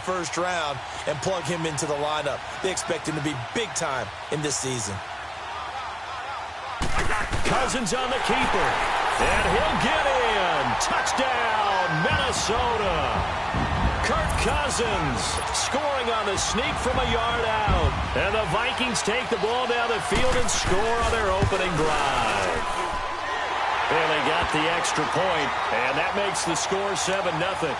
first round and plug him into the lineup. They expect him to be big time in this season. Cousins on the keeper. And he'll get in. Touchdown, Minnesota. Kirk Cousins scoring on the sneak from a yard out. And the Vikings take the ball down the field and score on their opening drive. And they got the extra point, and that makes the score 7-0.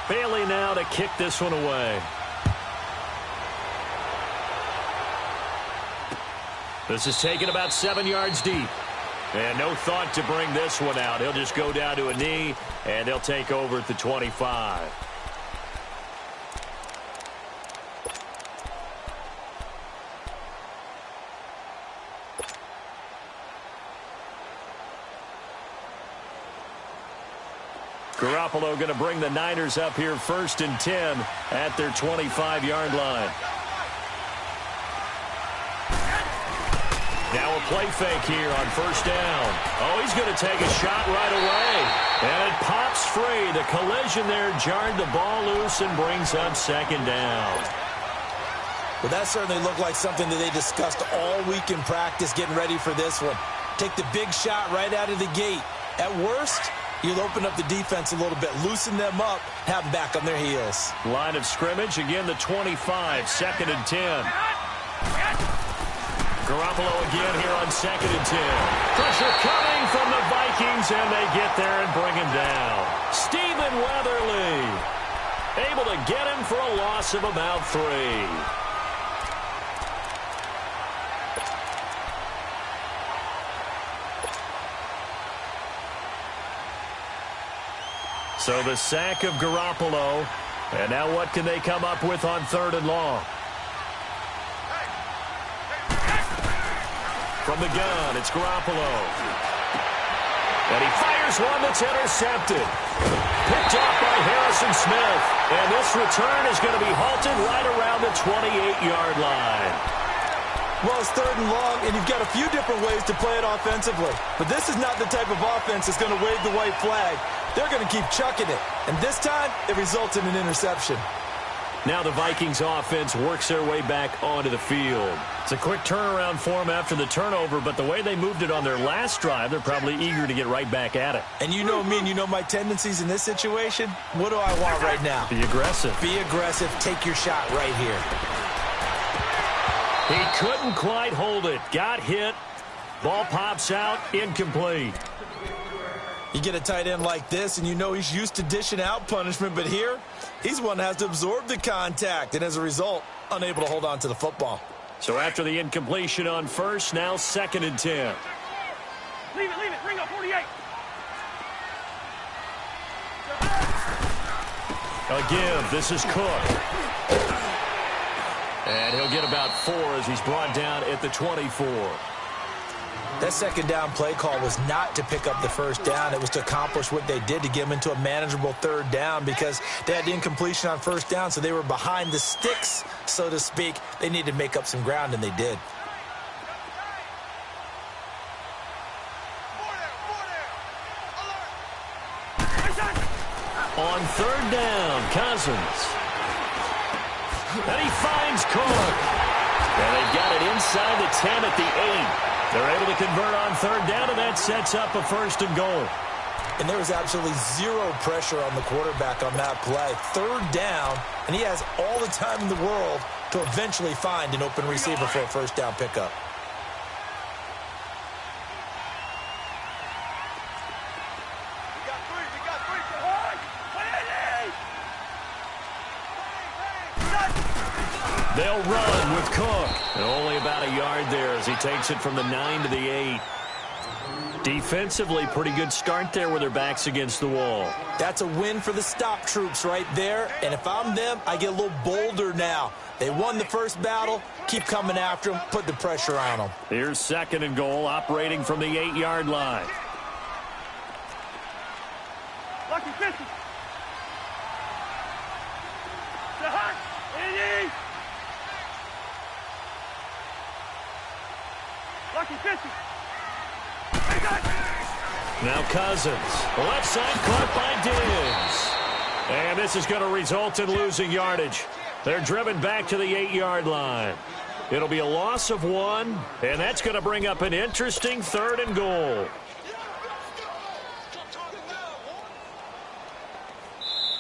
Bailey now to kick this one away. This is taken about 7 yards deep. And no thought to bring this one out. He'll just go down to a knee, and they'll take over at the 25. Garoppolo going to bring the Niners up here 1st and 10 at their 25-yard line. Now a play fake here on 1st down. Oh, he's going to take a shot right away. And it pops free. The collision there jarred the ball loose and brings up 2nd down. Well, that certainly looked like something that they discussed all week in practice getting ready for this one. Take the big shot right out of the gate. At worst, you'll open up the defense a little bit, loosen them up, have them back on their heels. Line of scrimmage, again the 25, 2nd and 10. Garoppolo again here on 2nd and 10. Pressure coming from the Vikings, and they get there and bring him down. Stephen Weatherly able to get him for a loss of about 3. So the sack of Garoppolo. And now what can they come up with on 3rd and long? From the gun, it's Garoppolo. And he fires one that's intercepted. Picked off by Harrison Smith. And this return is going to be halted right around the 28-yard line. Well, it's 3rd and long, and you've got a few different ways to play it offensively. But this is not the type of offense that's going to wave the white flag. They're going to keep chucking it. And this time, it results in an interception. Now the Vikings offense works their way back onto the field. It's a quick turnaround for them after the turnover, but the way they moved it on their last drive, they're probably eager to get right back at it. And you know me, and you know my tendencies in this situation. What do I want right now? Be aggressive. Be aggressive. Take your shot right here. He couldn't quite hold it. Got hit. Ball pops out. Incomplete. You get a tight end like this, and you know he's used to dishing out punishment, but here, he's one that has to absorb the contact, and as a result, unable to hold on to the football. So after the incompletion on 1st, now 2nd and 10. Leave it, bring up 48. A give, this is Cook. And he'll get about 4 as he's brought down at the 24. That 2nd down play call was not to pick up the 1st down. It was to accomplish what they did to get them into a manageable 3rd down because they had incompletion on 1st down, so they were behind the sticks, so to speak. They needed to make up some ground, and they did. On 3rd down, Cousins. And he finds Cook. And they've got it inside the 10 at the 8. They're able to convert on 3rd down, and that sets up a 1st and goal. And there was absolutely zero pressure on the quarterback on that play. 3rd down, and he has all the time in the world to eventually find an open receiver for a 1st down pickup. They'll run with Cook. And only about a yard there as he takes it from the 9 to the 8. Defensively, pretty good start there with their backs against the wall. That's a win for the stop troops right there. And if I'm them, I get a little bolder now. They won the first battle. Keep coming after them. Put the pressure on them. Here's 2nd and goal, operating from the 8-yard line. 50-50. Now Cousins. Left side caught by Diggs. And this is going to result in losing yardage. They're driven back to the 8-yard line. It'll be a loss of 1, and that's going to bring up an interesting 3rd and goal.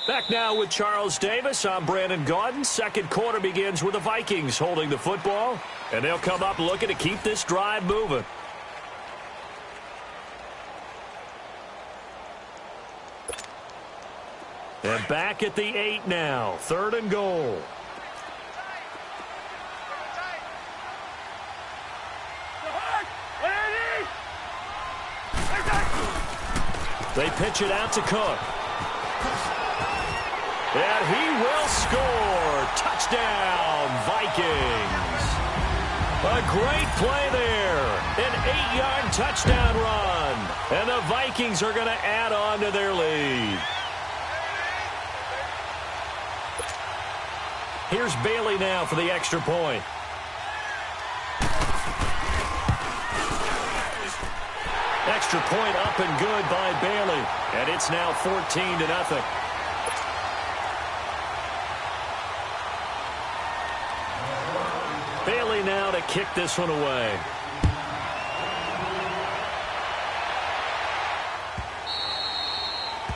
Back now with Charles Davis. I'm Brandon Gaudin. Second quarter begins with the Vikings holding the football, and they'll come up looking to keep this drive moving. And back at the 8 now. 3rd and goal. They pitch it out to Cook. And he will score. Touchdown, Vikings. A great play there. An 8-yard touchdown run. And the Vikings are going to add on to their lead. Here's Bailey now for the extra point. Extra point up and good by Bailey. And it's now 14-0. Bailey now to kick this one away.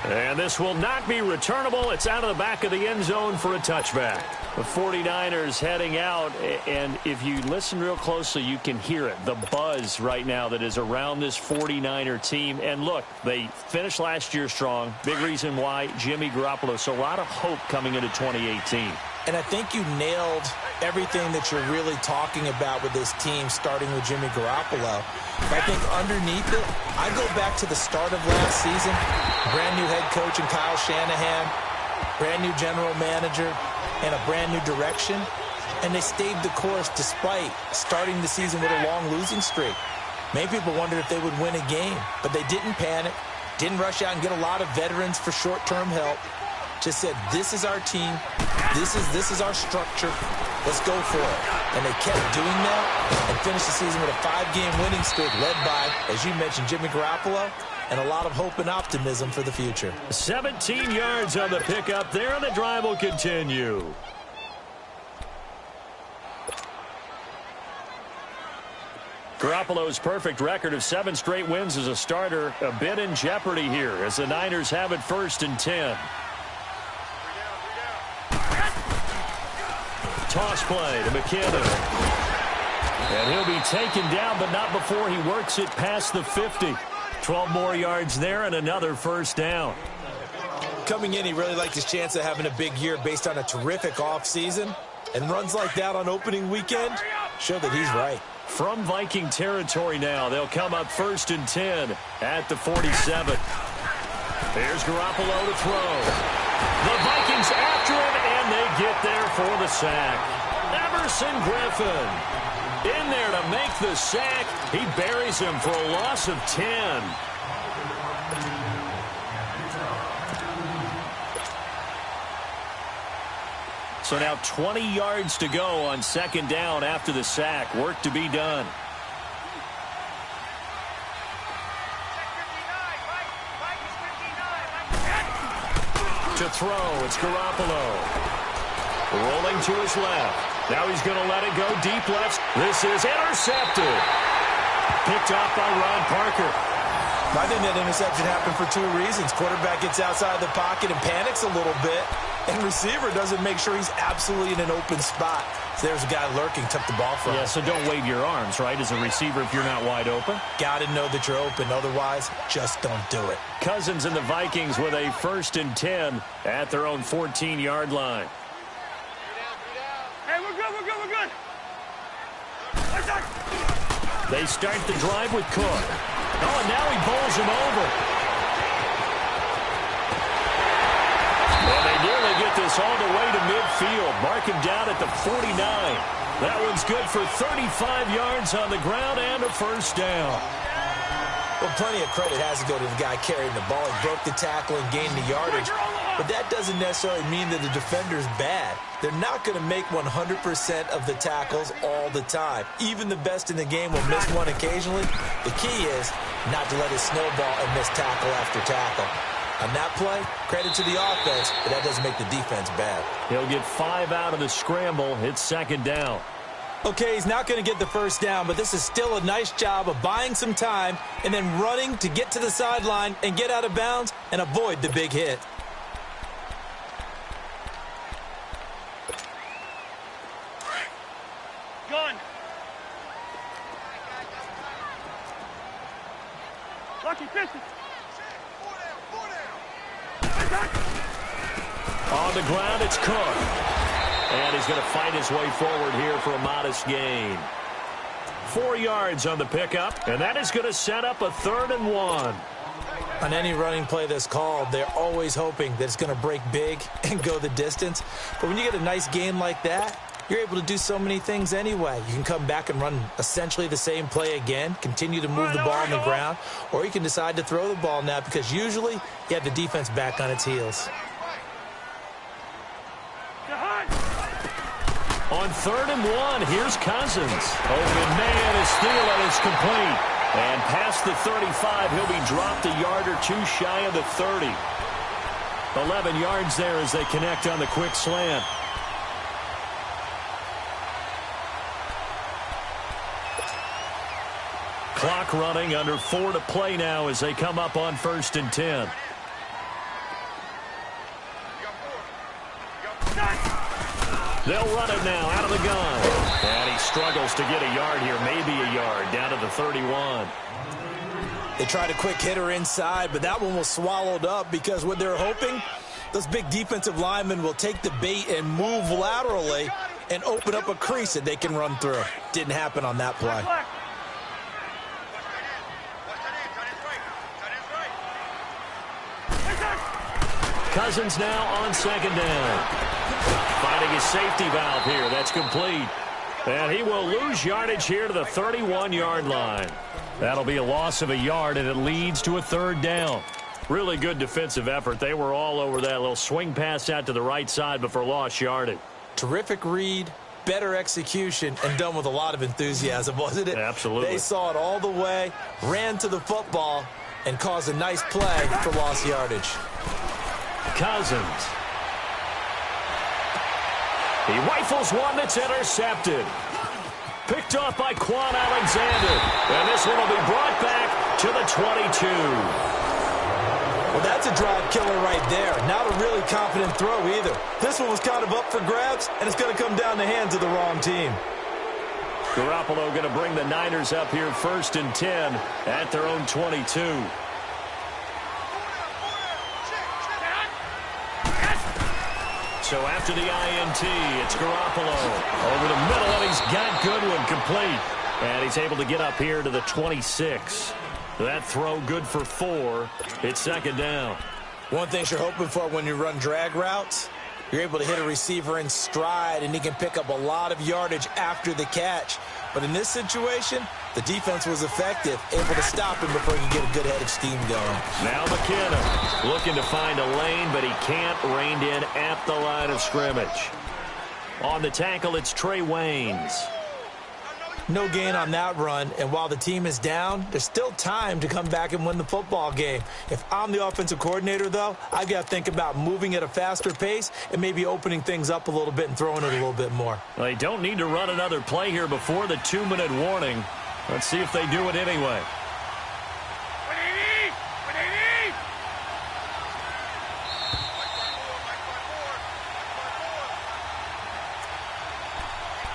And this will not be returnable. It's out of the back of the end zone for a touchback. The 49ers heading out, and if you listen real closely, you can hear it. The buzz right now that is around this 49er team. And look, they finished last year strong. Big reason why, Jimmy Garoppolo. So a lot of hope coming into 2018. And I think you nailed everything that you're really talking about with this team, starting with Jimmy Garoppolo. But I think underneath it, I go back to the start of last season. Brand new head coach in Kyle Shanahan, brand new general manager, and a brand new direction. And they stayed the course despite starting the season with a long losing streak. Many people wondered if they would win a game, but they didn't panic, didn't rush out and get a lot of veterans for short-term help. Just said, this is our team, this is our structure, let's go for it. And they kept doing that and finished the season with a 5-game winning streak led by, as you mentioned, Jimmy Garoppolo, and a lot of hope and optimism for the future. 17 yards on the pickup there, and the drive will continue. Garoppolo's perfect record of 7 straight wins as a starter a bit in jeopardy here as the Niners have it 1st and 10. Toss play to McKinnon. And he'll be taken down, but not before he works it past the 50. 12 more yards there and another 1st down. Coming in, he really liked his chance of having a big year based on a terrific offseason. And runs like that on opening weekend show that he's right. From Viking territory now, they'll come up 1st and 10 at the 47. Here's Garoppolo to throw. The Vikings after him, and they get there for the sack. Everson Griffin in there to make the sack. He buries him for a loss of 10. So now 20 yards to go on 2nd down after the sack. Work to be done. To throw, it's Garoppolo. Rolling to his left. Now he's going to let it go deep left. This is intercepted. Picked off by Ron Parker. I think that interception happened for 2 reasons. Quarterback gets outside the pocket and panics a little bit. And receiver doesn't make sure he's absolutely in an open spot. So there's a guy lurking, took the ball from him. Yeah, so don't wave your arms, right, as a receiver if you're not wide open. Got to know that you're open. Otherwise, just don't do it. Cousins and the Vikings with a 1st and 10 at their own 14-yard line. Hey, we're good, we're good, we're good. They start the drive with Cook. Oh, and now he bowls him over. Well, they nearly get this all the way to midfield. Mark him down at the 49. That one's good for 35 yards on the ground and a 1st down. Well, plenty of credit has to go to the guy carrying the ball. He broke the tackle and gained the yardage. but that doesn't necessarily mean that the defender's bad. They're not going to make 100% of the tackles all the time. Even the best in the game will miss one occasionally. The key is not to let it snowball and miss tackle after tackle. On that play, credit to the offense, but that doesn't make the defense bad. He'll get 5 out of the scramble. It's second down. Okay, he's not going to get the first down, but this is still a nice job of buying some time and then running to get to the sideline and get out of bounds and avoid the big hit. Gun. Lucky piston. On the ground, it's Cook. And he's going to fight his way forward here for a modest gain. 4 yards on the pickup, and that is going to set up a 3rd and 1. On any running play that's called, they're always hoping that it's going to break big and go the distance. But when you get a nice gain like that, you're able to do so many things anyway. You can come back and run essentially the same play again, continue to move the ball on the ground, or you can decide to throw the ball now because usually you have the defense back on its heels. On 3rd and 1, here's Cousins. Open man is stealing. It's complete. And past the 35, he'll be dropped a yard or 2 shy of the 30. 11 yards there as they connect on the quick slant. Clock running, under 4 to play now as they come up on 1st and 10. They'll run it now out of the gun. And he struggles to get a yard here, maybe a yard, down to the 31. They tried a quick hitter inside, but that one was swallowed up because what they're hoping, those big defensive linemen will take the bait and move laterally and open up a crease that they can run through. Didn't happen on that play. Cousins now on 2nd down. Finding his safety valve here. That's complete. And he will lose yardage here to the 31-yard line. That'll be a loss of a yard, and it leads to a 3rd down. Really good defensive effort. They were all over that little swing pass out to the right side before lost yardage. Terrific read, better execution, and done with a lot of enthusiasm, wasn't it? Absolutely. They saw it all the way, ran to the football, and caused a nice play for lost yardage. Cousins. He rifles one that's intercepted. Picked off by Quan Alexander. And this one will be brought back to the 22. Well, that's a drive killer right there. Not a really confident throw either. This one was kind of up for grabs, and it's going to come down the hands of the wrong team. Garoppolo going to bring the Niners up here 1st and 10 at their own 22. So after the INT, it's Garoppolo over the middle, and he's got Goodwin complete. And he's able to get up here to the 26. That throw good for 4. It's 2nd down. One thing you're hoping for when you run drag routes, you're able to hit a receiver in stride, and he can pick up a lot of yardage after the catch. But in this situation, the defense was effective, able to stop him before he could get a good head of steam going. Now McKinnon looking to find a lane, but he can't, reined in at the line of scrimmage. On the tackle, it's Trey Waynes. No gain on that run, and while the team is down, there's still time to come back and win the football game. If I'm the offensive coordinator, though, I've got to think about moving at a faster pace and maybe opening things up a little bit and throwing it a little bit more. Well, they don't need to run another play here before the 2-minute warning. Let's see if they do it anyway.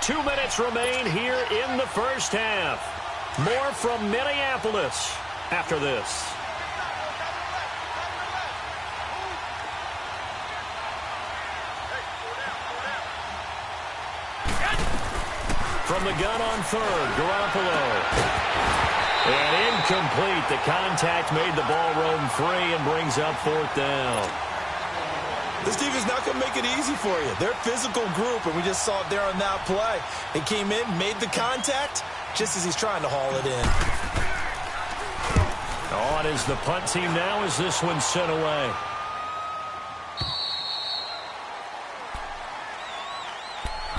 2 minutes remain here in the first half. More from Minneapolis after this. From the gun on 3rd, Garoppolo. And incomplete. The contact made the ball roam free and brings up 4th down. This team is not going to make it easy for you. They're a physical group, and we just saw it there on that play. They came in, made the contact, just as he's trying to haul it in. On is the punt team now as this one's sent away.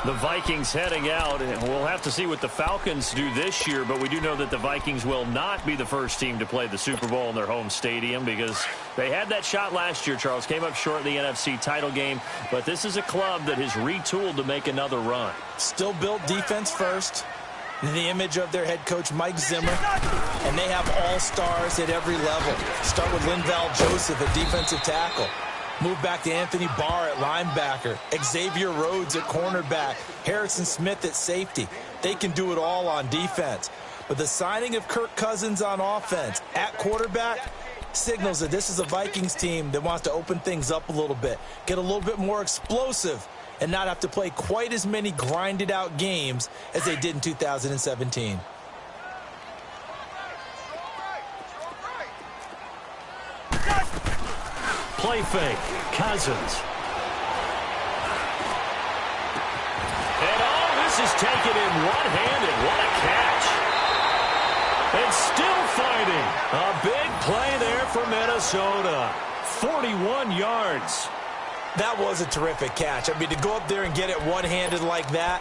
The Vikings heading out, and we'll have to see what the Falcons do this year, but we do know that the Vikings will not be the first team to play the Super Bowl in their home stadium because they had that shot last year, Charles. Came up short in the NFC title game, but this is a club that has retooled to make another run. Still built defense first. In the image of their head coach, Mike Zimmer, and they have all-stars at every level. Start with Linval Joseph at defensive tackle. Move back to Anthony Barr at linebacker. Xavier Rhodes at cornerback. Harrison Smith at safety. They can do it all on defense. But the signing of Kirk Cousins on offense at quarterback signals that this is a Vikings team that wants to open things up a little bit, get a little bit more explosive, and not have to play quite as many grinded-out games as they did in 2017. Play fake. Cousins. And this is taken in one-handed. What a catch. And still fighting. A big play there for Minnesota. 41 yards. That was a terrific catch. I mean, to go up there and get it one-handed like that,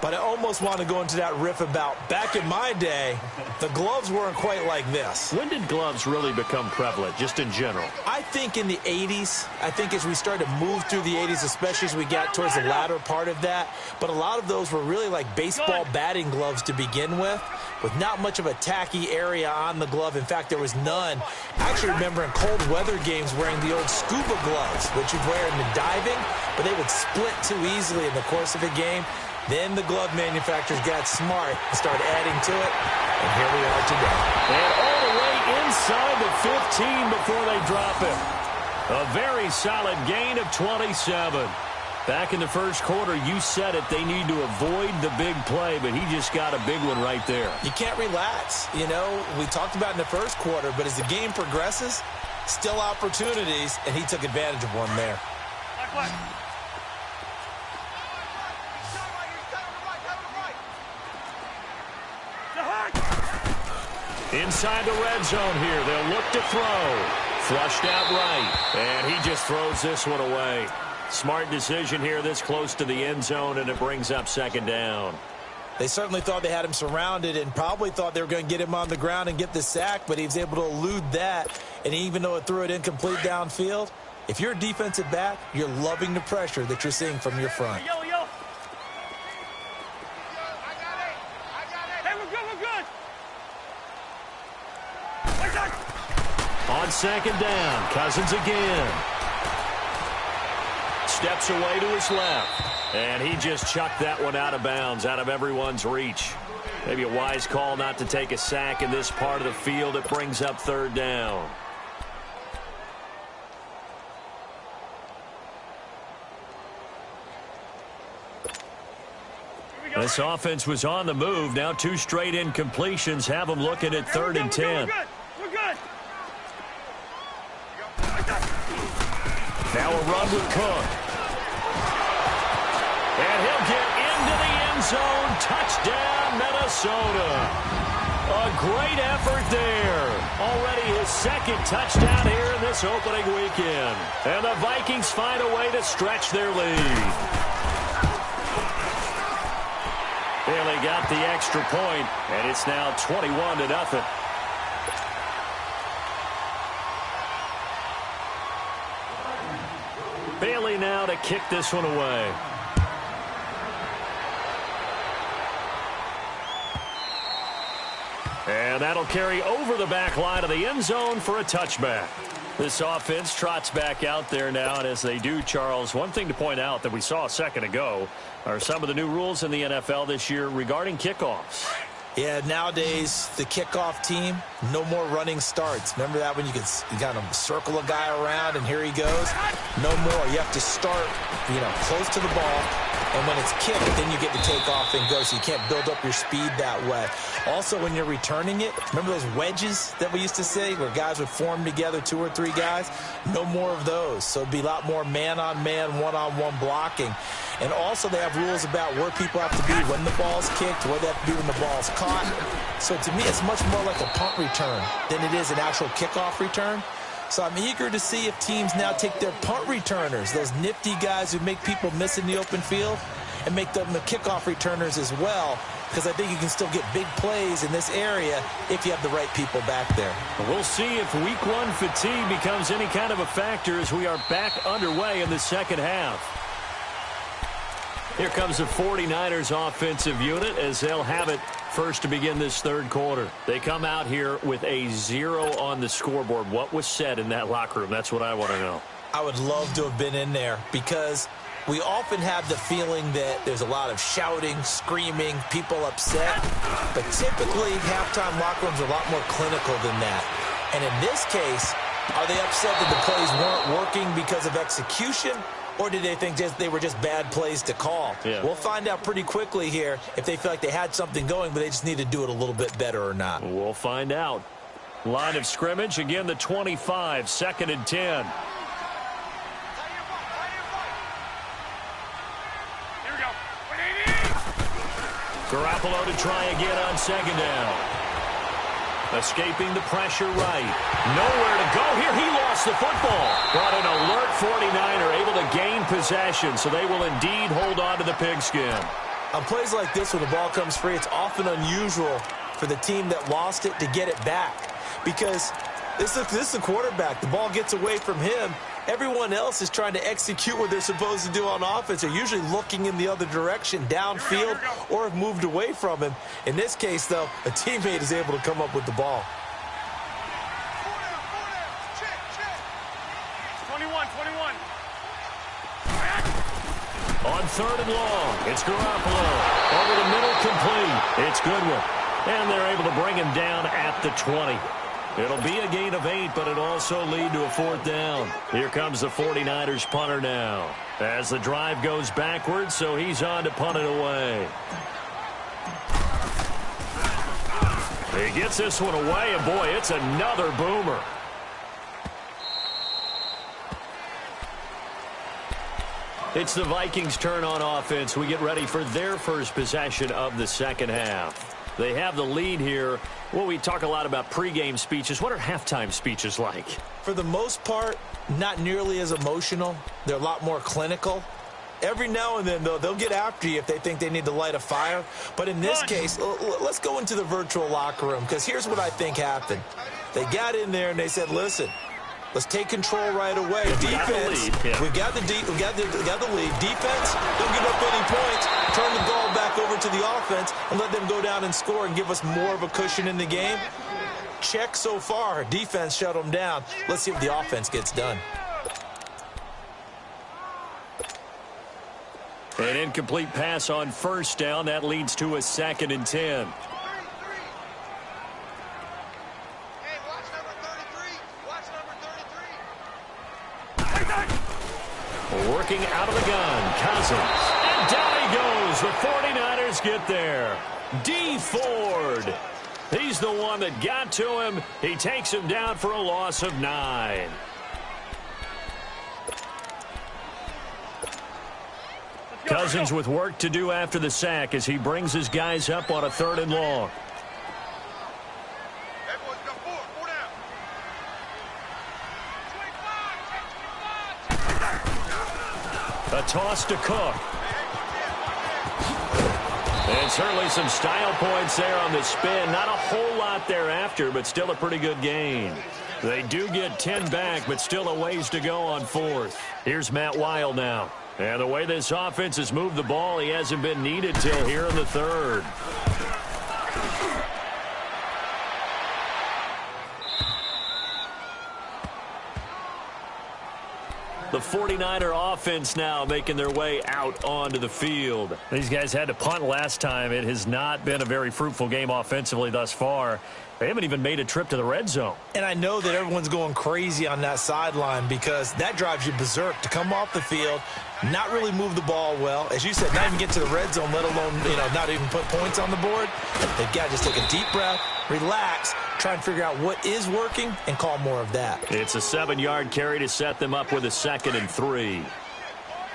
but I almost want to go into that riff about back in my day, the gloves weren't quite like this. When did gloves really become prevalent, just in general? I think in the 80s. I think as we started to move through the 80s, especially as we got towards the latter part of that. But a lot of those were really like baseball batting gloves to begin with not much of a tacky area on the glove. In fact, there was none. I actually remember in cold weather games wearing the old scuba gloves, which you'd wear in the diving, but they would split too easily in the course of a game. Then the glove manufacturers got smart and started adding to it, and here we are today. And all the way inside the 15 before they drop it. A very solid gain of 27. Back in the first quarter, you said it, they need to avoid the big play, but he just got a big one right there. You can't relax. You know, we talked about in the first quarter, but as the game progresses, still opportunities, and he took advantage of one there. Inside the red zone here. They'll look to throw. Flushed out right. And he just throws this one away. Smart decision here this close to the end zone, and it brings up second down. They certainly thought they had him surrounded and probably thought they were going to get him on the ground and get the sack, but he was able to elude that. And even though it threw it incomplete downfield, if you're a defensive back, you're loving the pressure that you're seeing from your front. Yo. Hey, we're good. On second down, Cousins again. Steps away to his left. And he just chucked that one out of bounds, out of everyone's reach. Maybe a wise call not to take a sack in this part of the field. It brings up third down. This offense was on the move. Now 2 straight incompletions have them looking at 3rd and 10. We're good. Now a run with Cook. And he'll get into the end zone. Touchdown, Minnesota. A great effort there. Already his 2nd touchdown here in this opening weekend. And the Vikings find a way to stretch their lead. Bailey got the extra point, and it's now 21-0. Bailey now to kick this one away. And that'll carry over the back line of the end zone for a touchback. This offense trots back out there now, and as they do, Charles, one thing to point out that we saw a second ago are some of the new rules in the NFL this year regarding kickoffs. Yeah, nowadays, the kickoff team, no more running starts. Remember that when you kind of circle a guy around and here he goes? No more. You have to start, close to the ball. And when it's kicked, then you get to take off and go, so you can't build up your speed that way. Also, when you're returning it, remember those wedges that we used to say where guys would form together, 2 or 3 guys? No more of those. So it'd be a lot more man-on-man, one-on-one blocking. And also they have rules about where people have to be when the ball's kicked, where they have to be when the ball's caught. So to me, it's much more like a punt return than it is an actual kickoff return. So I'm eager to see if teams now take their punt returners, those nifty guys who make people miss in the open field, and make them the kickoff returners as well, because I think you can still get big plays in this area if you have the right people back there. We'll see if week one fatigue becomes any kind of a factor as we are back underway in the second half. Here comes the 49ers offensive unit as they'll have it first to begin this third quarter. They come out here with a 0 on the scoreboard. What was said in that locker room? That's what I want to know. I would love to have been in there, because we often have the feeling that there's a lot of shouting, screaming, people upset. But typically, halftime locker rooms are a lot more clinical than that. And in this case, are they upset that the plays weren't working because of execution? Or did they think they were just bad plays to call? Yeah. We'll find out pretty quickly here if they feel like they had something going, but they just need to do it a little bit better or not. We'll find out. Line of scrimmage, again, the 25, 2nd and 10. Here we go. Garoppolo to try again on 2nd down. Escaping the pressure right. Nowhere to go here. He lost the football. But an alert 49er able to gain possession, so they will indeed hold on to the pigskin. On plays like this where the ball comes free, it's often unusual for the team that lost it to get it back, because this is the quarterback. The ball gets away from him. Everyone else is trying to execute what they're supposed to do on offense. They're usually looking in the other direction, downfield, or have moved away from him. In this case, though, a teammate is able to come up with the ball. 21. On 3rd and long, it's Garoppolo. Over the middle, complete. It's Goodwin. And they're able to bring him down at the 20. It'll be a gain of 8, but it'll also lead to a 4th down. Here comes the 49ers punter now, as the drive goes backwards, so he's on to punt it away. He gets this one away, and boy, it's another boomer. It's the Vikings' turn on offense. We get ready for their first possession of the second half. They have the lead here. Well, we talk a lot about pregame speeches. What are halftime speeches like? For the most part, not nearly as emotional. They're a lot more clinical. Every now and then, though, they'll get after you if they think they need to light a fire. But in this case, let's go into the virtual locker room, because here's what I think happened. They got in there and they said, listen, let's take control right away. Defense, we've got the lead. Defense, don't give up any points. Turn the ball back over to the offense and let them go down and score and give us more of a cushion in the game. Check so far. Defense shut them down. Let's see if the offense gets done. An incomplete pass on 1st down. That leads to a 2nd and 10. Working out of the gun, Cousins. And down he goes. The 49ers get there. D. Ford. He's the one that got to him. He takes him down for a loss of 9. Cousins with work to do after the sack as he brings his guys up on a 3rd and long. A toss to Cook. And certainly some style points there on the spin. Not a whole lot thereafter, but still a pretty good gain. They do get 10 back, but still a ways to go on 4th. Here's Matt Weil now. And the way this offense has moved the ball, he hasn't been needed till here in the 3rd. The 49er offense now making their way out onto the field. These guys had to punt last time. It has not been a very fruitful game offensively thus far. They haven't even made a trip to the red zone. And I know that everyone's going crazy on that sideline, because that drives you berserk to come off the field, not really move the ball well. As you said, not even get to the red zone, let alone, not even put points on the board. They've got to just take a deep breath, relax, try and figure out what is working, and call more of that. It's a 7-yard carry to set them up with a 2nd and 3.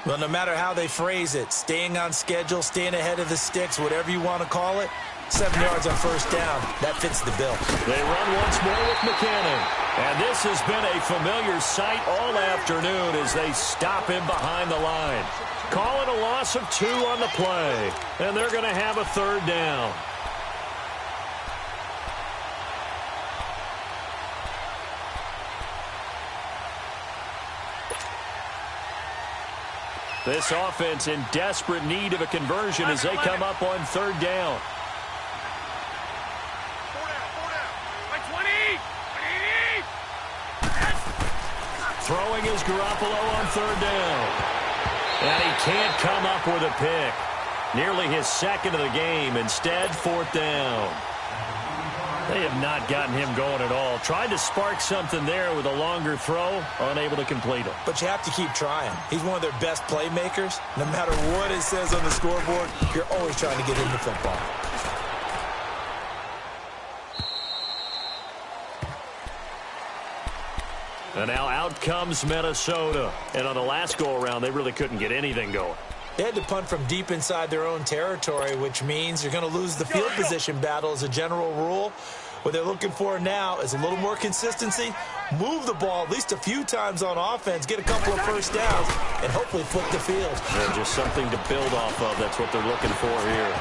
Well, no matter how they phrase it, staying on schedule, staying ahead of the sticks, whatever you want to call it, 7 yards on 1st down. That fits the bill. They run once more with McKinnon. And this has been a familiar sight all afternoon as they stop him behind the line. Call it a loss loss of 2 on the play. And they're going to have a third down. This offense in desperate need of a conversion as they come up on third down. 4 down. By 20. Throwing is Garoppolo on third down. And he can't come up with a pick. Nearly his second of the game. Instead, 4th down. They have not gotten him going at all. Tried to spark something there with a longer throw, unable to complete it. But you have to keep trying. He's one of their best playmakers. No matter what it says on the scoreboard, you're always trying to get him the football. And now out comes Minnesota. And on the last go-around, they really couldn't get anything going. They had to punt from deep inside their own territory, which means you're going to lose the field position battle as a general rule. What they're looking for now is a little more consistency, move the ball at least a few times on offense, get a couple of first downs, and hopefully flip the field. Yeah, just something to build off of. That's what they're looking for here.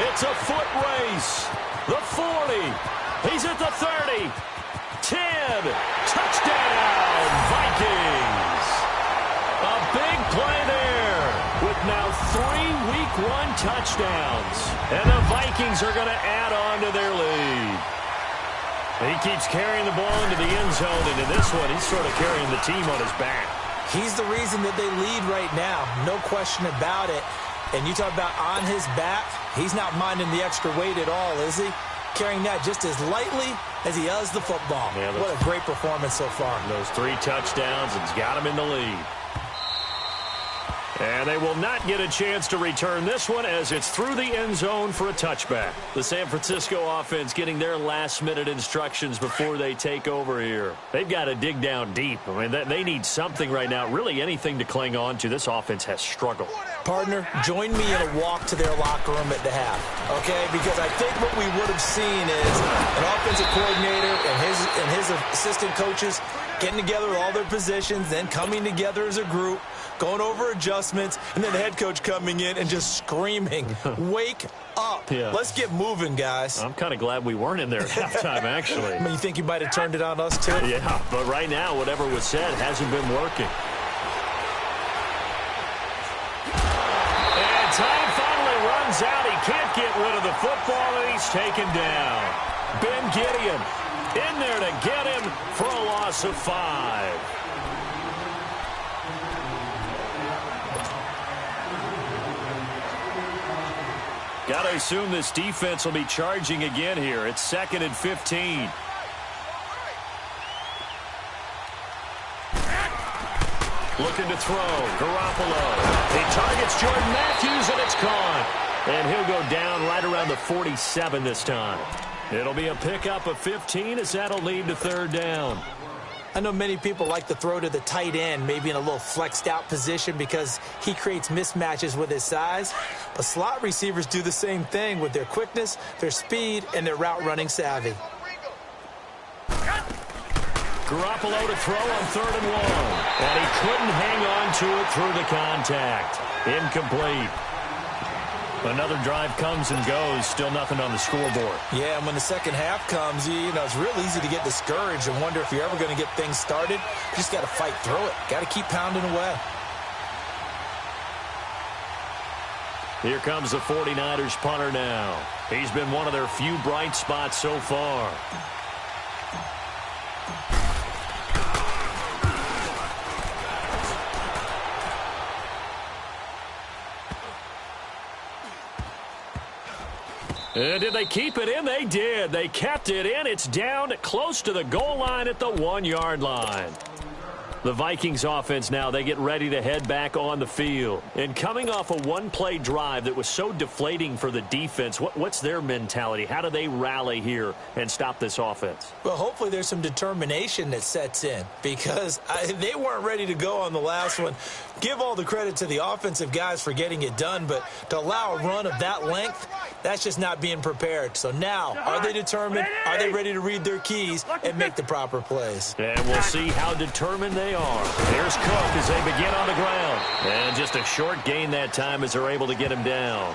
It's a foot race. The 40. He's at the 30. 10. Touchdown, Vikings. A big play there with now 3 Week 1 touchdowns. And the Vikings are going to add on to their lead. He keeps carrying the ball into the end zone, and in this one, he's sort of carrying the team on his back. He's the reason that they lead right now, no question about it. And you talk about on his back, he's not minding the extra weight at all, is he? Carrying that just as lightly as he does the football. Yeah, what a great performance so far. Those 3 touchdowns, it's got him in the lead. And they will not get a chance to return this one as it's through the end zone for a touchback. The San Francisco offense getting their last-minute instructions before they take over here. They've got to dig down deep. I mean, they need something right now, really anything to cling on to. This offense has struggled. Partner, join me in a walk to their locker room at the half, okay? Because I think what we would have seen is an offensive coordinator and his assistant coaches getting together with all their positions, then coming together as a group, going over adjustments, and then the head coach coming in and just screaming, wake up. Yeah. Let's get moving, guys. I'm kind of glad we weren't in there at halftime, actually. I mean, you think you might have turned it on us, too? Yeah, but right now, whatever was said hasn't been working. And time finally runs out. He can't get rid of the football, and he's taken down. Ben Gideon in there to get him for a loss of 5. Got to assume this defense will be charging again here. It's 2nd and 15. Looking to throw. Garoppolo. He targets Jordan Matthews, and it's caught. And he'll go down right around the 47 this time. It'll be a pickup of 15 as that'll lead to 3rd down. I know many people like to throw to the tight end, maybe in a little flexed out position because he creates mismatches with his size. But slot receivers do the same thing with their quickness, their speed, and their route running savvy. Garoppolo to throw on 3rd and 1. And he couldn't hang on to it through the contact. Incomplete. Another drive comes and goes. Still nothing on the scoreboard. Yeah, and when the second half comes, you know, it's real easy to get discouraged and wonder if you're ever going to get things started. You just got to fight through it. Got to keep pounding away. Here comes the 49ers punter now. He's been one of their few bright spots so far. Did they keep it in? They did. They kept it in. It's down close to the goal line at the 1-yard line. The Vikings offense now, they get ready to head back on the field. And coming off a one-play drive that was so deflating for the defense, what's their mentality? How do they rally here and stop this offense? Well, hopefully there's some determination that sets in because they weren't ready to go on the last one. Give all the credit to the offensive guys for getting it done, but to allow a run of that length, that's just not being prepared. So now, are they determined? Are they ready to read their keys and make the proper plays? And we'll see how determined they they are. Here's Cook as they begin on the ground. And just a short gain that time as they're able to get him down.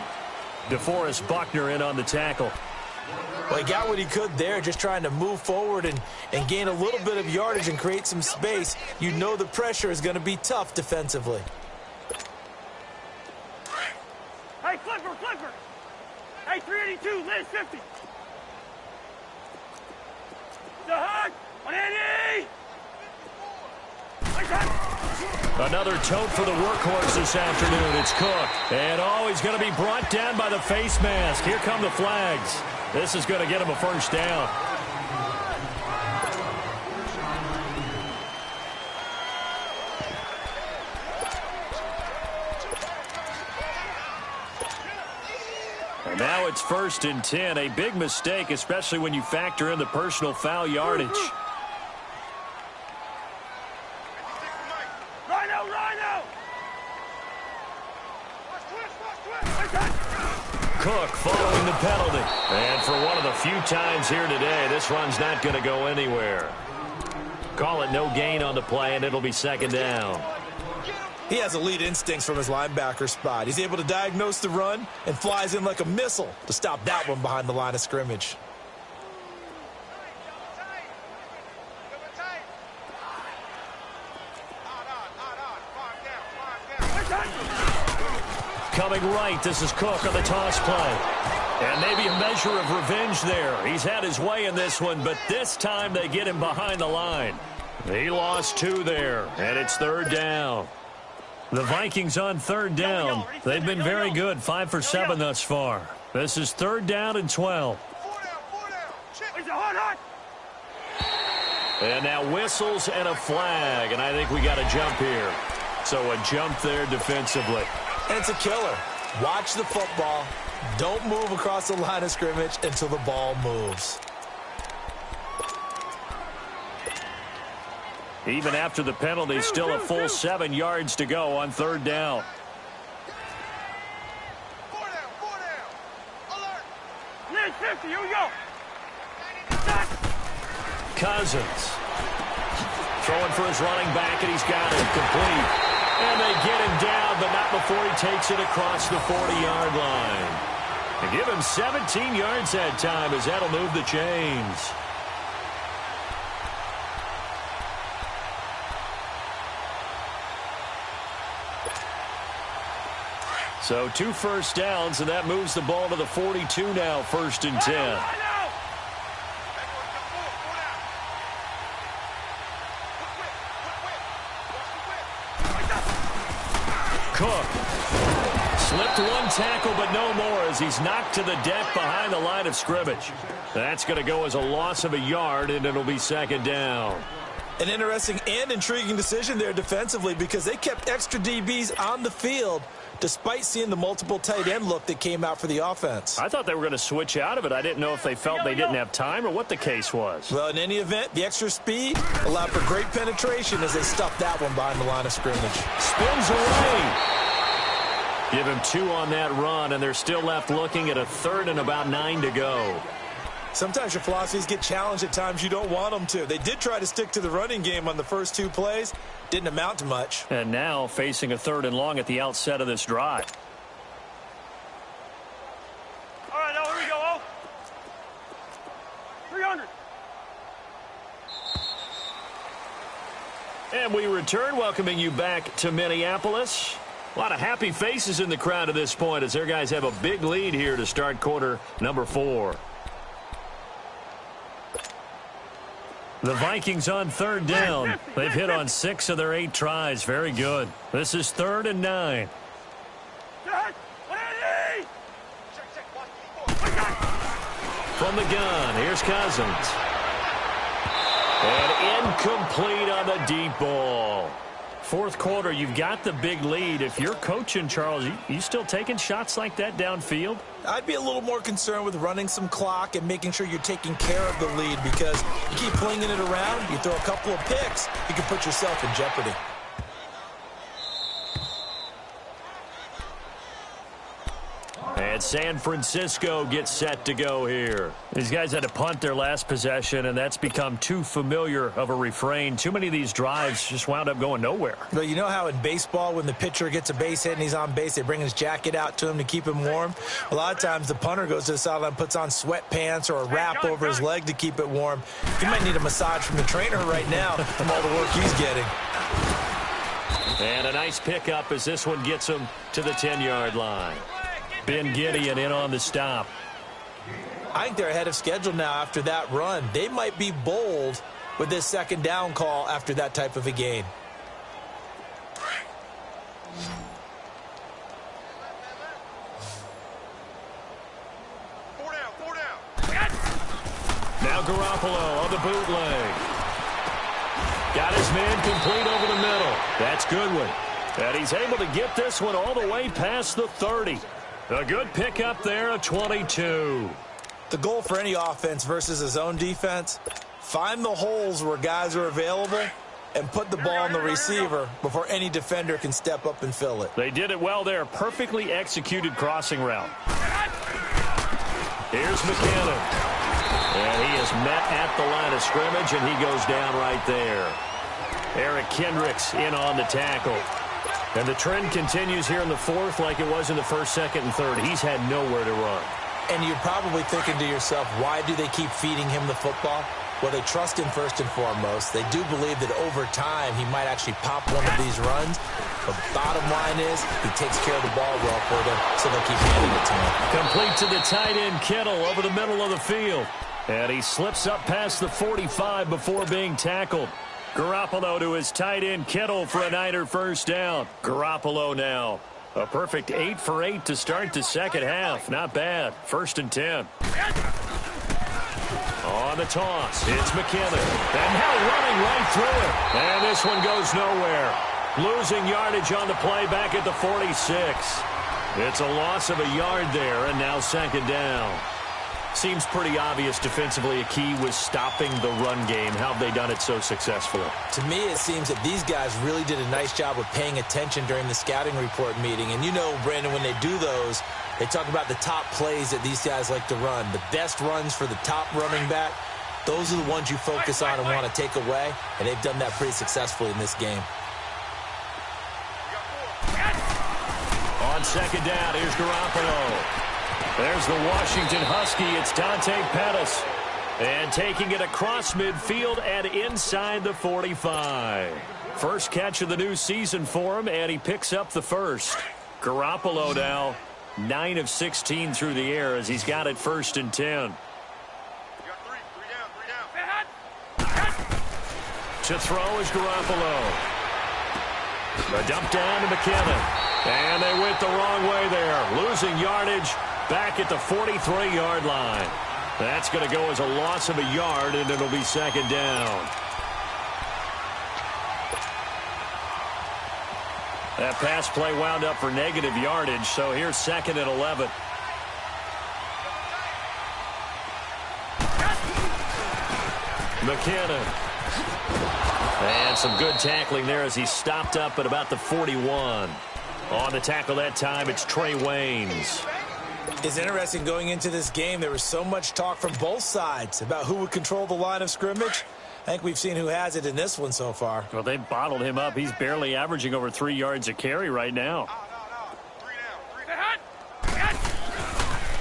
DeForest Buckner in on the tackle. Well, he got what he could there, just trying to move forward and gain a little bit of yardage and create some space. You know the pressure is going to be tough defensively. Hey, Clipper! Hey, 382, Liz 50. The hug! 180! Another tote for the workhorse this afternoon. It's Cook. And he's going to be brought down by the face mask. Here come the flags. This is going to get him a first down. And now it's 1st and 10. A big mistake, especially when you factor in the personal foul yardage. Cook following the penalty. And for one of the few times here today, this run's not going to go anywhere. Call it no gain on the play, and it'll be 2nd down. He has elite instincts from his linebacker spot. He's able to diagnose the run and flies in like a missile to stop that one behind the line of scrimmage. Coming right, this is Cook on the toss play. And maybe a measure of revenge there. He's had his way in this one, but this time they get him behind the line. He lost 2 there, and it's 3rd down. The Vikings on 3rd down. They've been very good, 5 for 7 thus far. This is 3rd down and 12. And now whistles and a flag, and I think we got a jump here. So a jump there defensively. And it's a killer. Watch the football. Don't move across the line of scrimmage until the ball moves. Even after the penalty, still a full 7 yards to go on 3rd down. 4 down. Alert. Lynch 50, here we go. Cousins. Throwing for his running back, and he's got it complete. And they get him down, but not before he takes it across the 40-yard line. And give him 17 yards that time, as that'll move the chains. So 2 first downs, and that moves the ball to the 42 now, 1st and 10. Cook slipped 1 tackle, but no more as he's knocked to the deck behind the line of scrimmage. That's going to go as a loss of a yard, and it'll be 2nd down. An interesting and intriguing decision there defensively because they kept extra DBs on the field despite seeing the multiple tight end look that came out for the offense. I thought they were going to switch out of it. I didn't know if they felt they didn't have time or what the case was. Well, in any event, the extra speed allowed for great penetration as they stuffed that one behind the line of scrimmage. Spins away. Give him 2 on that run, and they're still left looking at a 3rd and about 9 to go. Sometimes your philosophies get challenged at times you don't want them to. They did try to stick to the running game on the first 2 plays. Didn't amount to much. And now facing a 3rd and long at the outset of this drive. All right, now here we go. 300. And we return, welcoming you back to Minneapolis. A lot of happy faces in the crowd at this point as their guys have a big lead here to start quarter number 4. The Vikings on 3rd down. They've hit on 6 of their 8 tries. Very good. This is 3rd and 9. From the gun, here's Cousins. And incomplete on the deep ball. 4th quarter, you've got the big lead. If you're coaching, Charles, you still taking shots like that downfield? I'd be a little more concerned with running some clock and making sure you're taking care of the lead because you keep flinging it around, you throw a couple of picks, you can put yourself in jeopardy. And And San Francisco gets set to go here. These guys had to punt their last possession, and that's become too familiar of a refrain. Too many of these drives just wound up going nowhere. Well, you know how in baseball when the pitcher gets a base hit and he's on base, they bring his jacket out to him to keep him warm? A lot of times the punter goes to the sideline, puts on sweatpants or a wrap over his leg to keep it warm. He might need a massage from the trainer right now from all the work he's getting. And a nice pickup as this one gets him to the 10-yard line. Ben Gideon in on the stop. I think they're ahead of schedule now after that run. They might be bold with this second down call after that type of a gain. Four down. Now Garoppolo on the bootleg. Got his man complete over the middle. That's Goodwin. And he's able to get this one all the way past the 30. A good pickup there, a 22. The goal for any offense versus his own defense, find the holes where guys are available and put the ball on the receiver before any defender can step up and fill it. They did it well there. Perfectly executed crossing route. Here's McKinnon. And he is met at the line of scrimmage, and he goes down right there. Eric Kendricks in on the tackle. And the trend continues here in the fourth like it was in the first, second, and third. He's had nowhere to run. And you're probably thinking to yourself, why do they keep feeding him the football? Well, they trust him first and foremost. They do believe that over time he might actually pop one of these runs. The bottom line is he takes care of the ball well for them, so they'll keep handing it to him. Complete to the tight end, Kittle, over the middle of the field. And he slips up past the 45 before being tackled. Garoppolo to his tight end, Kittle, for a Niner first down. Garoppolo now. A perfect 8 for 8 to start the second half. Not bad. 1st and 10. On the toss, it's McKinnon. And now running right through it. And this one goes nowhere. Losing yardage on the play back at the 46. It's a loss of a yard there, and now second down. Seems pretty obvious defensively a key was stopping the run game. How have they done it so successfully? To me, it seems that these guys really did a nice job of paying attention during the scouting report meeting. And you know, Brandon, when they do those, they talk about the top plays that these guys like to run. The best runs for the top running back, those are the ones you focus on and want to take away. And they've done that pretty successfully in this game. On second down, here's Garoppolo. There's the Washington Husky. It's Dante Pettis. And taking it across midfield and inside the 45. First catch of the new season for him, and he picks up the first. Garoppolo now 9 of 16 through the air as he's got it 1st and 10. To throw is Garoppolo. The dump down to McKinnon. And they went the wrong way there. Losing yardage. Back at the 43-yard line. That's going to go as a loss of a yard, and it'll be second down. That pass play wound up for negative yardage, so here's 2nd and 11. McKinnon. And some good tackling there as he stopped up at about the 41. On the tackle that time, it's Trey Waynes. It's interesting going into this game. There was so much talk from both sides about who would control the line of scrimmage. I think we've seen who has it in this one so far. Well, they bottled him up. He's barely averaging over 3 yards a carry right now.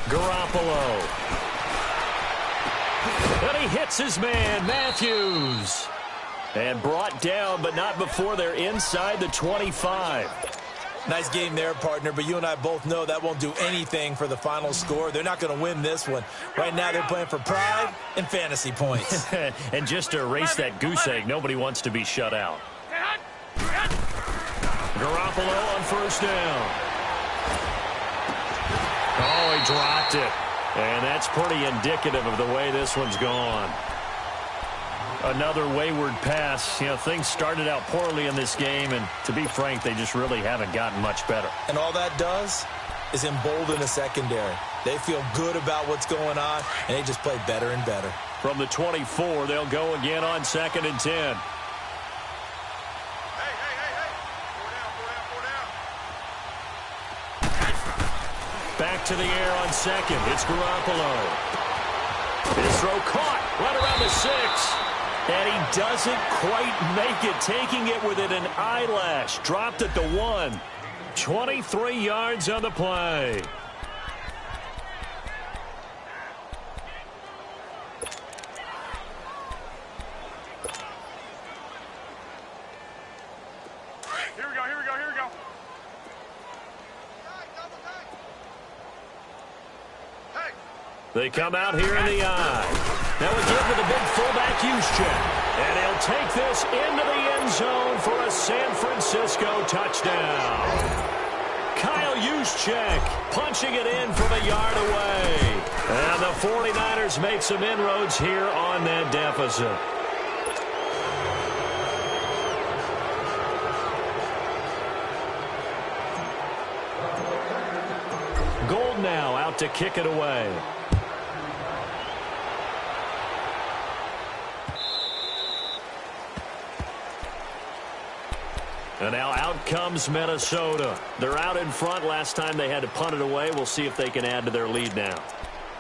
Garoppolo. And he hits his man, Matthews. And brought down, but not before they're inside the 25. Nice game there, partner, but you and I both know that won't do anything for the final score. They're not going to win this one. Right now they're playing for pride and fantasy points. And just to erase that goose egg, nobody wants to be shut out. Garoppolo on first down. Oh, he dropped it. And that's pretty indicative of the way this one's gone. Another wayward pass. You know, things started out poorly in this game, and to be frank, they just really haven't gotten much better. And all that does is embolden the secondary. They feel good about what's going on, and they just play better and better. From the 24, they'll go again on 2nd and 10. Back to the air on second. It's Garoppolo. His throw caught right around the 6. And he doesn't quite make it, taking it within an eyelash. Dropped at the 1. 23 yards on the play. Here we go, here we go, here we go. They come out here in the eye. Now again with a big fullback use check. And he'll take this into the end zone for a San Francisco touchdown. Kyle Juszczyk punching it in from a yard away. And the 49ers make some inroads here on that deficit. Gold now out to kick it away. And now out comes Minnesota. They're out in front. Last time they had to punt it away. We'll see if they can add to their lead now.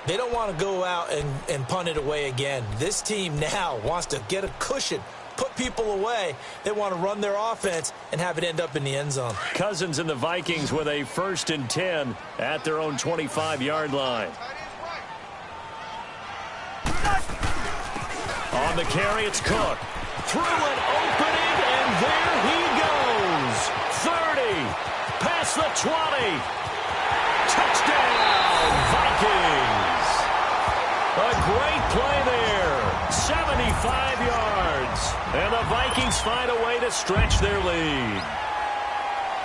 They don't want to go out and punt it away again. This team now wants to get a cushion, put people away. They want to run their offense and have it end up in the end zone. Cousins and the Vikings with a 1st and 10 at their own 25-yard line. On the carry, it's Cook. Through an opening, and there he goes. 30, past the 20. Touchdown, Vikings. A great play there. 75 yards. And the Vikings find a way to stretch their lead.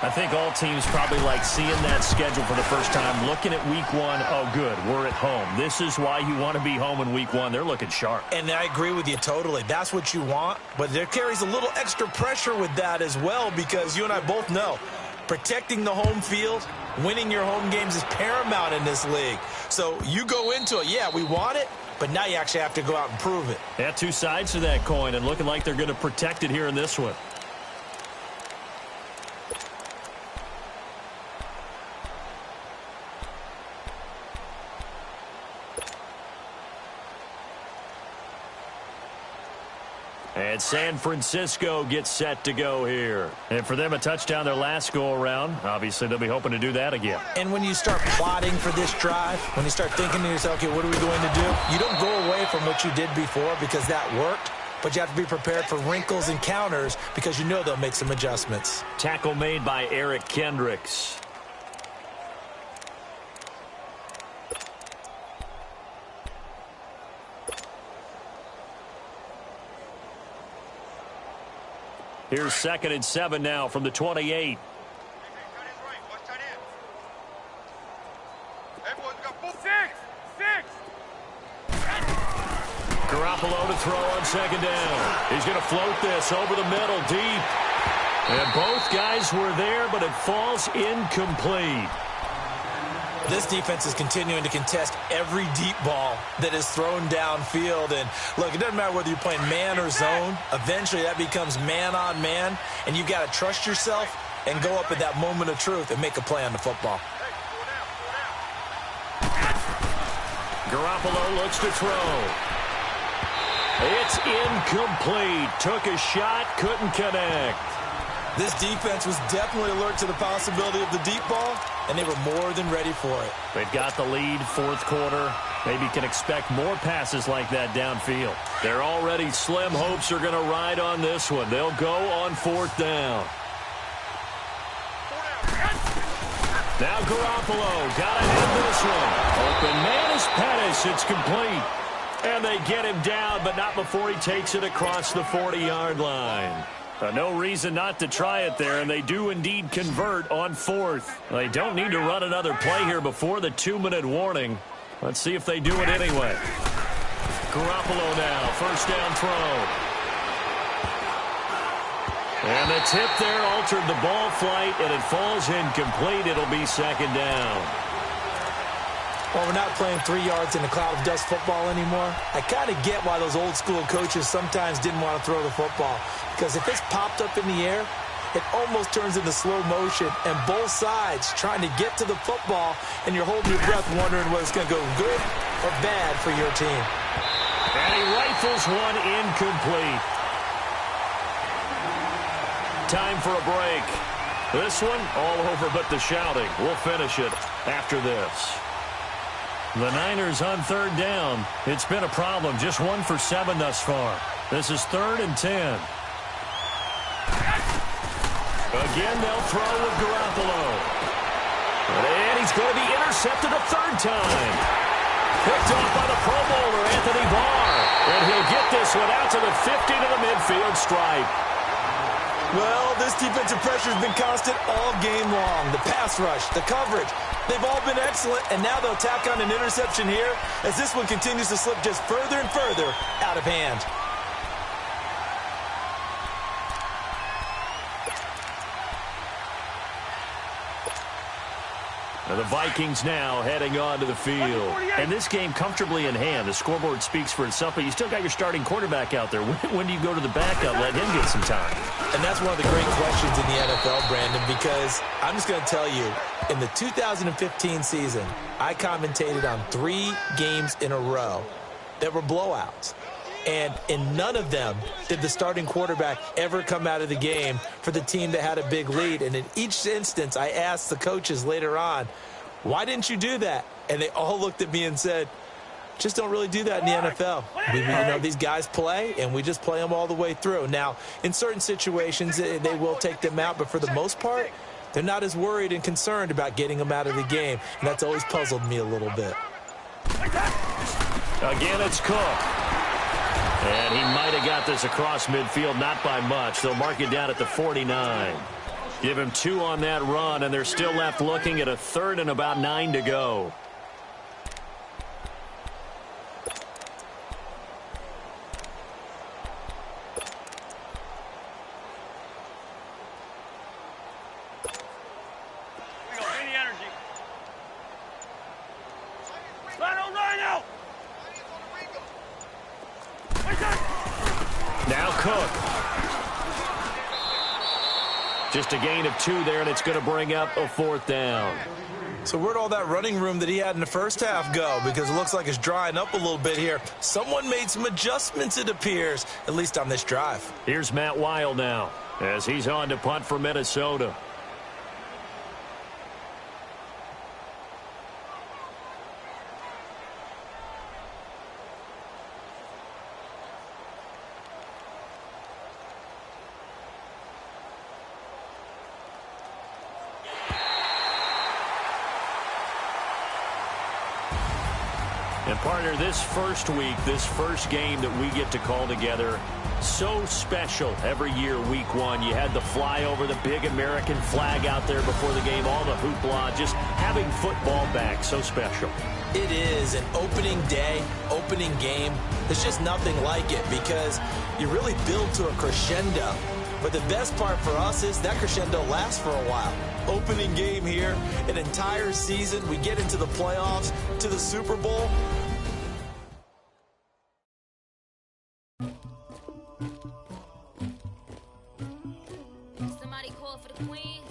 I think all teams probably like seeing that schedule for the first time, looking at week 1. Oh, good, we're at home. This is why you want to be home in week 1. They're looking sharp. And I agree with you totally. That's what you want. But there carries a little extra pressure with that as well, because you and I both know protecting the home field, winning your home games is paramount in this league. So you go into it, yeah, we want it, but now you actually have to go out and prove it. Yeah, two sides to that coin, and looking like they're going to protect it here in this one. And San Francisco gets set to go here. And for them, a touchdown their last go-around. Obviously, they'll be hoping to do that again. And when you start plotting for this drive, when you start thinking to yourself, okay, what are we going to do? You don't go away from what you did before because that worked, but you have to be prepared for wrinkles and counters because you know they'll make some adjustments. Tackle made by Eric Kendricks. Here's 2nd and 7 now from the 28. Garoppolo to throw on 2nd down. He's going to float this over the middle deep. And both guys were there, but it falls incomplete. This defense is continuing to contest every deep ball that is thrown downfield. And, look, it doesn't matter whether you're playing man or zone. Eventually, that becomes man-on-man, and you've got to trust yourself and go up at that moment of truth and make a play on the football. Garoppolo looks to throw. It's incomplete. Took a shot, couldn't connect. This defense was definitely alert to the possibility of the deep ball, and they were more than ready for it. They've got the lead, 4th quarter. Maybe can expect more passes like that downfield. They're already slim hopes are going to ride on this one. They'll go on 4th down. Now Garoppolo got to end this one. Open man is Pettis. It's complete. And they get him down, but not before he takes it across the 40-yard line. No reason not to try it there, and they do indeed convert on 4th. They don't need to run another play here before the 2-minute warning. Let's see if they do it anyway. Garoppolo now, 1st down throw. And the tip there altered the ball flight, and it falls incomplete. It'll be 2nd down. Well, we're not playing 3 yards in a cloud of dust football anymore. I kind of get why those old school coaches sometimes didn't want to throw the football. Because if it's popped up in the air, it almost turns into slow motion, and both sides trying to get to the football, and you're holding your breath wondering whether it's going to go good or bad for your team. And he rifles one incomplete. Time for a break. This one all over but the shouting. We'll finish it after this. The Niners on third down. It's been a problem. Just 1 for 7 thus far. This is 3rd and 10. Again, they'll throw with Garoppolo. And he's going to be intercepted a third time. Picked off by the Pro Bowler, Anthony Barr. And he'll get this one out to the 50 to the midfield stripe. Well, this defensive pressure has been constant all game long. The pass rush, the coverage, they've all been excellent, and now they'll tack on an interception here as this one continues to slip just further and further out of hand. And the Vikings now heading on to the field. And this game comfortably in hand. The scoreboard speaks for itself, but you still got your starting quarterback out there. When do you go to the backup, let him get some time? And that's one of the great questions in the NFL, Brandon, because I'm just going to tell you, in the 2015 season, I commentated on 3 games in a row that were blowouts. And in none of them did the starting quarterback ever come out of the game for the team that had a big lead. And in each instance, I asked the coaches later on, why didn't you do that? And they all looked at me and said, just don't really do that in the NFL. These guys play, and we just play them all the way through. Now, in certain situations, they will take them out, but for the most part, they're not as worried and concerned about getting them out of the game. And that's always puzzled me a little bit. Again, it's Cook. And he might have got this across midfield, not by much. They'll mark it down at the 49. Give him 2 on that run, and they're still left looking at a 3rd and about 9 to go. Now Cook. Just a gain of 2 there, and it's going to bring up a 4th down. So where'd all that running room that he had in the first half go? Because it looks like it's drying up a little bit here. Someone made some adjustments, it appears, at least on this drive. Here's Matt Weil now as he's on to punt for Minnesota. And partner, this first week, this first game that we get to call together, so special every year, week 1. You had the flyover, the big American flag out there before the game, all the hoopla, just having football back, so special. It is an opening day, opening game. There's just nothing like it because you really build to a crescendo. But the best part for us is that crescendo lasts for a while. Opening game here, an entire season. We get into the playoffs, to the Super Bowl. Somebody call for the queen.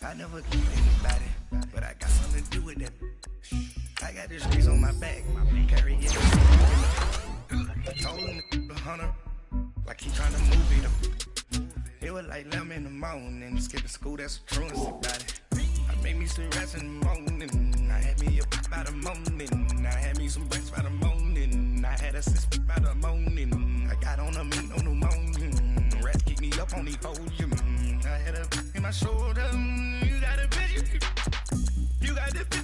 I never keep anybody, but I got something to do with that. I got this grease on my back, carry it. Told him the hunter, like he trying to move it up. It was like 11 in the morning, skipping school, that's a truancy about it. I made me some rest in the morning, I had me a pop by the morning, I had me some breakfast by the morning, I had a sip by the morning, I got on a meat on the morning, rats keep me up on the podium, I had a in my shoulder, you got a bitch, you got the bitch.